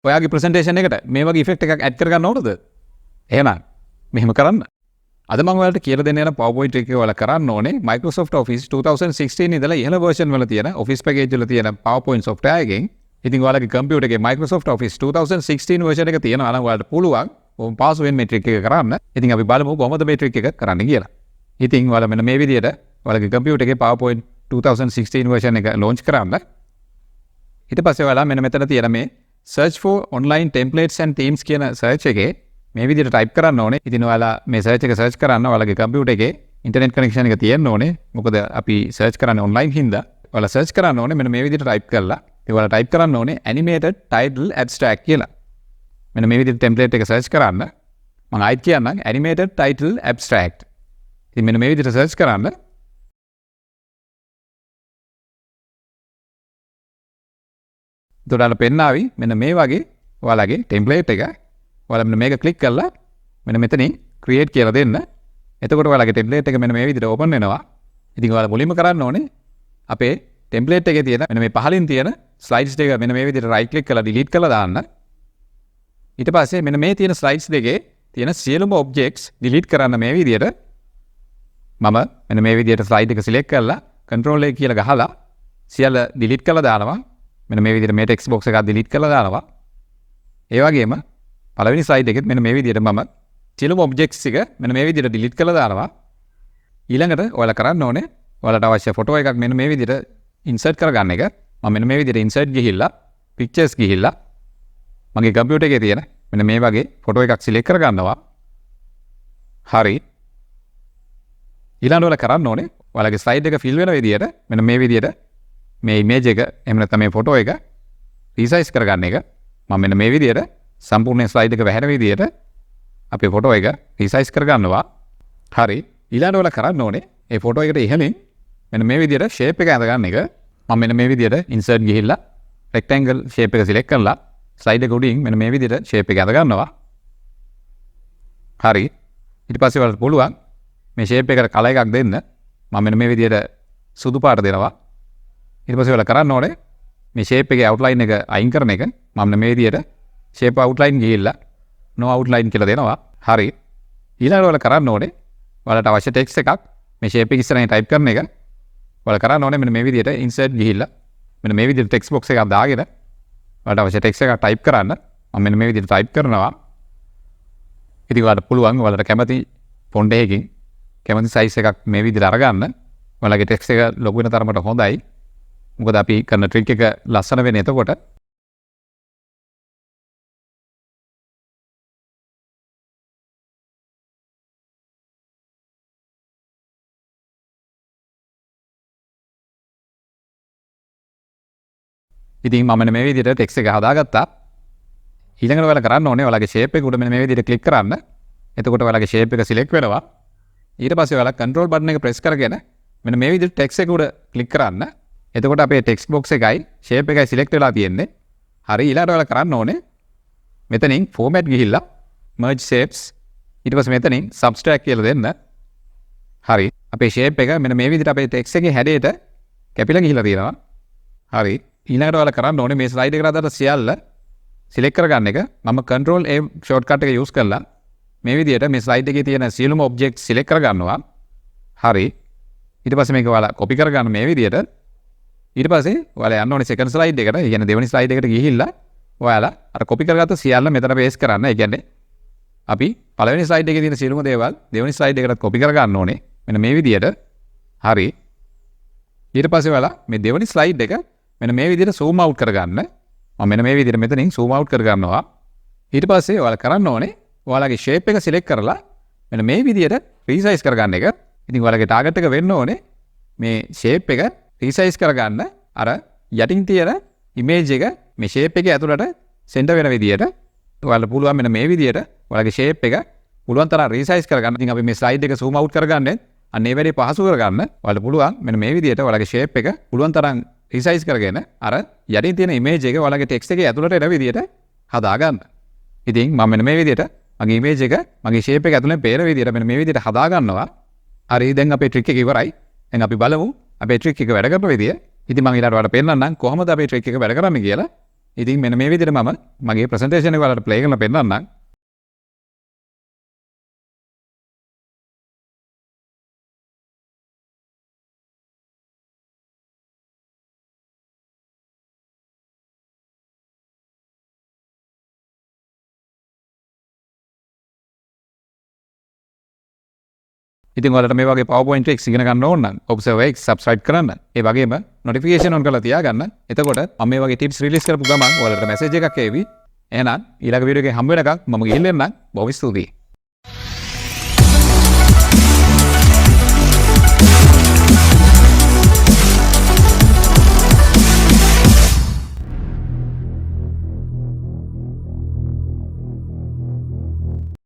ඔයාගේ ප්‍රසන්ටේෂන් එකට මේ වගේ ඉෆෙක්ට් එකක් ඇඩ් කරගන්න ඕනද? එහෙනම් මෙහෙම කරන්න. අද මම ඔයාලට කියලා දෙන්න යන PowerPoint එකේ ඔයාලා කරන්න ඕනේ Microsoft Office 2016 ඉඳලා ඉහළ version වල තියෙන Office package වල තියෙන PowerPoint software එකෙන් ඉතින් ඔයාලගේ computer එකේ Microsoft Office 2016 version එක තියෙනවා නම් ඔයාලට පුළුවන් ඕම් පාසුවෙන් metric එක කරන්න. ඉතින් අපි බලමු කොහොමද metric එක කරන්න කියලා. ඉතින් ඔයාලා මෙන්න මේ විදිහට ඔයාලගේ computer එකේ PowerPoint 2016 version එක launch කරන්න. ඊට පස්සේ ඔයාලා මෙන්න මෙතන තියෙන මේ search for online templates and themes කියන search එකේ මේ විදිහට type කරන්න ඕනේ. ඉතින් ඔයාලා මේ search එක search කරන්න ඔයාලගේ computer එකේ internet connection එක තියෙන්න ඕනේ. මොකද අපි search කරන්නේ online හින්දා. ඔයාලා search කරන්න ඕනේ මෙන්න මේ විදිහට type කරලා. ඒ ඔයාලා type කරන්න ඕනේ animated title abstract කියලා. මෙන්න මේ විදිහට template එක search කරන්න. මම ආයිත් කියන්නම් animated title abstract. ඉතින් මෙන්න මේ විදිහට search කරන්න. දොඩාලා පෙන්නාවි මෙන්න මේ වගේ ඔයාලගේ template එක. ඔයාලා මෙන්න මේක click කරලා මෙන්න මෙතනින් create කියලා දෙන්න. එතකොට ඔයාලගේ template එක මෙන්න මේ විදිහට open වෙනවා. ඉතින් ඔයාලා මුලින්ම කරන්න ඕනේ අපේ template එකේ තියෙන මෙන්න මේ පහලින් තියෙන slides දෙක මෙන්න මේ විදිහට right click කරලා delete කරලා දාන්න. ඊට පස්සේ මෙන්න මේ තියෙන slides දෙකේ තියෙන සියලුම objects delete කරන්න මේ විදිහට මම මෙන්න මේ විදිහට slide එක select කරලා control A කියලා ගහලා සියල්ල delete කරලා දානවා. මෙන්න මේ විදිහට මේ text box එකක් delete කරලා දානවා. ඒ වගේම පළවෙනි slide එකෙත් මෙන්න මේ විදිහට මම සියලුම objects එක මෙන්න මේ විදිහට delete කරලා දානවා. ඊළඟට ඔයාලා කරන්න ඕනේ ඔයාලට අවශ්‍ය photo එකක් මෙන්න මේ විදිහට insert කරගන්න එක. මම මෙන්න මේ විදිහට insert ගිහිල්ලා pictures ගිහිල්ලා මගේ computer එකේ තියෙන මෙන්න මේ වගේ photo එකක් select කරගන්නවා. හරි. ඊළඟට ඔයාලා කරන්න ඕනේ ඔයාලගේ slide එක fill වෙන විදිහට මෙන්න මේ විදිහට මේ image එක එහෙම නැත්නම් මේ photo එක resize කරගන්න එක. මම මෙන්න මේ විදිහට සම්පූර්ණ slide එක වැහෙන විදිහට අපේ photo එක resize කරගන්නවා. හරි. ඊළඟට ඔයාලා කරන්න ඕනේ මේ photo එකට ඉහළින් මෙන්න මේ විදිහට shape එක ඇඳ ගන්න එක. මම මෙන්න මේ විදිහට insert ගිහිල්ලා rectangle shape එක select කරලා slide එක උඩින් මෙන්න මේ විදිහට shape එක ඇඳ ගන්නවා. හරි. ඊට පස්සේ ඔයාලට පුළුවන් මේ shape එකට color එකක් දෙන්න. මම මෙන්න මේ විදිහට සුදු පාට දෙනවා. ඊට පස්සේ ඔයාලා කරන්න ඕනේ මේ shape එකේ outline එක අයින් කරන එක. මම මේ විදිහට shape outline ගිහිල්ලා no outline කියලා දෙනවා. හරි. ඊළඟට ඔයාලා කරන්න ඕනේ ඔයාලට අවශ්‍ය text එකක් මේ shape එක ඉස්සරහින් type කරන එක. ඔයාලා කරන්න ඕනේ මෙන්න මේ විදිහට insert ගිහිල්ලා මෙන්න මේ විදිහට text box එකක් දාගෙන ඔයාලට අවශ්‍ය text එකක් type කරන්න. මම මෙන්න මේ විදිහට type කරනවා. ඉතින් ඔයාලට පුළුවන් ඔයාලට කැමති font එකකින් කැමති size එකක් මේ විදිහට අරගන්න. ඔයාලගේ text එක ලොකු වෙන තරමට හොඳයි. මොකද අපි කරන trick එක ලස්සන වෙන්නේ එතකොට. ඉතින් මම මේ විදිහට text එක හදාගත්තා. ඊළඟට ඔයාලා කරන්න ඕනේ ඔයාලගේ shape එක උඩ මෙන්න මේ විදිහට click කරන්න. එතකොට ඔයාලගේ shape එක select වෙනවා. ඊට පස්සේ ඔයාලා control button එක press කරගෙන මෙන්න මේ විදිහට text එක උඩ click කරන්න. එතකොට අපේ text box එකයි shape එකයි select වෙලා තියෙන්නේ. හරි. ඊළඟට ඔයාලා කරන්න ඕනේ මෙතනින් format ගිහිල්ලා merge shapes ඊට පස්සේ මෙතනින් subtract කියලා දෙන්න. හරි. අපේ shape එක මෙන්න මේ විදිහට අපේ text එකේ හැඩයට කැපිලා ගිහිල්ලා තියෙනවා. හරි. ඊළඟට ඔයාලා කරන්න ඕනේ මේ slide එකට අදාළ සියල්ල select කරගන්න එක. මම control A shortcut එක use කරලා මේ විදිහට මේ slide එකේ තියෙන සියලුම objects select කරගන්නවා. හරි. ඊට පස්සේ මේක ඔයාලා copy කරගන්න මේ විදිහට. ඊට පස්සේ ඔයාලා යන්න ඕනේ second slide එකට. ඒ කියන්නේ දෙවෙනි slide එකට ගිහිල්ලා ඔයාලා අර copy කරගත්ත සියල්ල මෙතන paste කරන්න. ඒ කියන්නේ අපි පළවෙනි slide එකේ තියෙන සියලුම දේවල් දෙවෙනි slide එකටත් copy කරගන්න ඕනේ. මෙන්න මේ විදිහට. හරි. ඊට පස්සේ ඔයාලා මේ දෙවෙනි slide එක මෙන්න මේ විදිහට zoom out කරගන්න. මම මෙන්න මේ විදිහට මෙතනින් zoom out කරගන්නවා. ඊට පස්සේ ඔයාලා කරන්න ඕනේ ඔයාලගේ shape එක select කරලා මෙන්න මේ විදිහට resize කරගන්න එක. ඉතින් ඔයාලගේ target එක වෙන්න ඕනේ මේ shape එක resize කරගන්න අර යටින් තියෙන image එක මේ shape එකේ ඇතුළට center වෙන විදිහට ඔයාලට පුළුවන් මෙන්න මේ විදිහට ඔයාලගේ shape එක පුළුවන් තරම් resize කරගන්න. ඉතින් අපි මේ slide එක zoom out කරගන්නේ අන්න ඒ වැඩේ පහසු කරගන්න. ඔයාලට පුළුවන් මෙන්න මේ විදිහට ඔයාලගේ shape එක පුළුවන් තරම් resize කරගෙන අර යටින් තියෙන image එක ඔයාලගේ text එකේ ඇතුළට එන විදිහට හදාගන්න. ඉතින් මම මෙන්න මේ විදිහට මගේ image එක මගේ shape එක ඇතුළෙන් පේන විදිහට මෙන්න මේ විදිහට හදාගන්නවා. හරි. දැන් අපේ trick එක ඉවරයි. දැන් අපි බලමු අපේ trick එක වැඩ කරන විදිය. ඉතින් මම ඊළඟට ඔයාලට පෙන්නන්නම් කොහොමද අපේ trick එක වැඩ කරන්නේ කියලා. ඉතින් මෙන්න මේ විදිහට මම මගේ ප්‍රසන්ටේෂන් එක වලට ප්ලේ කරලා පෙන්නන්නම්. ඉතින් ඔයාලට මේ වගේ PowerPoint X ඉගෙන ගන්න ඕන නම් Observer X subscribe කරන්න. ඒ වගේම notification on කරලා තියාගන්න. එතකොට මම මේ වගේ tips release කරපු ගමන් ඔයාලට message එකක් එවි. එහෙනම් ඊළඟ වීඩියෝ එකේ හම්බ වෙනකම් මම ගිහින් එන්නම්. බොහොම ස්තුතියි.